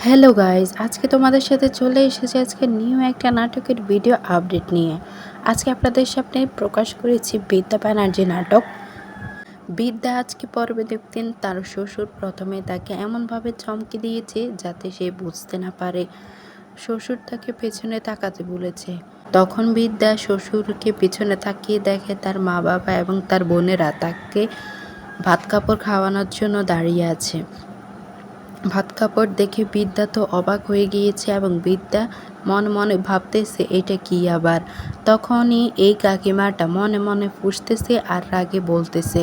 Hello guys, আজকে তোমাদের সাথে চলে এসেছি আজকে নিউ একটা নাটকের ভিডিও আপডেট নিয়ে। আজকে আপনাদের সামনে প্রকাশ করেছি বিদ্যা ব্যানার্জি নাটক। বিদ্যা আজকে পর্বে দেখতেন তার শ্বশুর প্রথমে তাকে এমনভাবে চমকে দিয়েছে যাতে সে বুঝতে না পারে। শ্বশুর তাকে পেছনে তাকাতে বলেছে। তখন বিদ্যা শ্বশুরকে পিছনে তাকিয়ে দেখে তার মা বাবা এবং তার বোনেরা তাকে ভাত কাপড় খাওয়ানোর জন্য দাঁড়িয়ে আছে। ভাত কাপড় দেখে বিদ্যা তো অবাক হয়ে গিয়েছে এবং বিদ্যা মনে মনে ভাবতেছে এটা কি আবার। তখনই এই কাকিমাটা মনে মনে ফুঁসতেছে আর রাগে বলতেছে,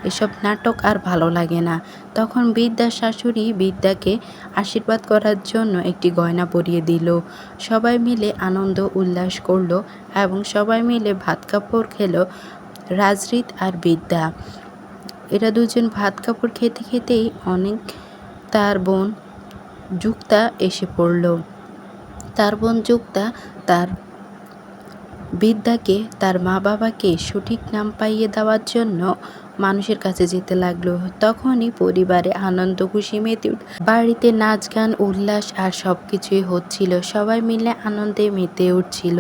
এসব নাটক আর ভালো লাগে না। তখন বিদ্যার শাশুড়ি বিদ্যাকে আশীর্বাদ করার জন্য একটি গয়না পরিয়ে দিল। সবাই মিলে আনন্দ উল্লাস করলো এবং সবাই মিলে ভাত কাপড় খেলো। রাজরিত আর বিদ্যা এরা দুজন ভাত কাপড় খেতে খেতেই অনেক তার বোন যুক্তা এসে পড়ল। তার বোন যুক্তা তার বিদ্যাকে তার মা বাবাকে সঠিক নাম পাইয়ে দেওয়ার জন্য মানুষের কাছে যেতে লাগলো। তখনই পরিবারে আনন্দ খুশি মেতে বাড়িতে নাচ গান উল্লাস আর সব কিছুই হচ্ছিল। সবাই মিলে আনন্দে মেতে উঠছিল।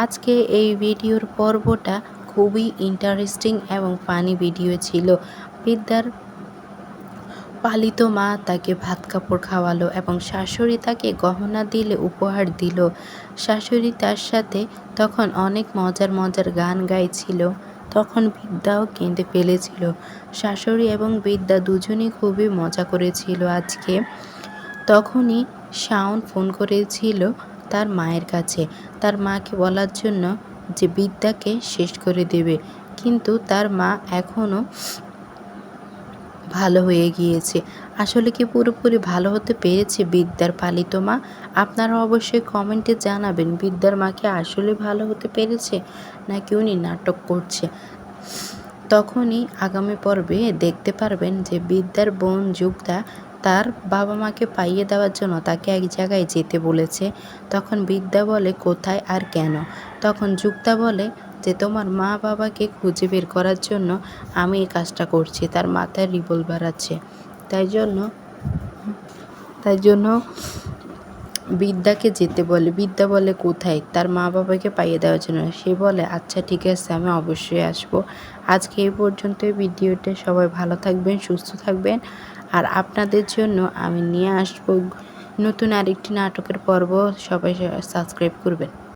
আজকে এই ভিডিওর পর্বটা খুবই ইন্টারেস্টিং এবং ফানি ভিডিও ছিল। বিদ্যার পালিত মা তাকে ভাত কাপড় খাওয়ালো এবং শাশুড়ি তাকে গহনা দিলে উপহার দিল। শাশুড়ি তার সাথে তখন অনেক মজার মজার গান গাইছিল। তখন বিদ্যাও কেঁদে ফেলেছিল। শাশুড়ি এবং বিদ্যা দুজনেই খুবই মজা করেছিল আজকে। তখনই শাওন ফোন করেছিল তার মায়ের কাছে, তার মাকে বলার জন্য যে বিদ্যাকে শেষ করে দেবে, কিন্তু তার মা এখনও ভালো হয়ে গিয়েছে। আসলে কি পুরোপুরি ভালো হতে পেরেছে বিদ্যার পালিত মা? আপনারা অবশ্যই কমেন্টে জানাবেন বিদ্যার মাকে আসলে ভালো হতে পেরেছে নাকি উনি নাটক করছে। তখনই আগামী পর্বে দেখতে পারবেন যে বিদ্যার বোন যুক্তা তার বাবা মাকে পাইয়ে দেওয়ার জন্য তাকে এক জায়গায় যেতে বলেছে। তখন বিদ্যা বলে কোথায় আর কেন? তখন যুক্তা বলে যে তোমার মা বাবাকে খুঁজে বের করার জন্য আমি এই কাজটা করছি। তার মাথায় রিভলভার আছে, তাই জন্য বিদ্যাকে যেতে বলে। বিদ্যা বলে কোথায়? তার মা বাবাকে পাইয়ে দেওয়ার জন্য। সে বলে আচ্ছা ঠিক আছে, আমি অবশ্যই আসবো। আজকে এই পর্যন্ত ভিডিওতে সবাই ভালো থাকবেন, সুস্থ থাকবেন। আর আপনাদের জন্য আমি নিয়ে আসবো নতুন আরেকটি নাটকের পর্ব। সবাই সাবস্ক্রাইব করবেন।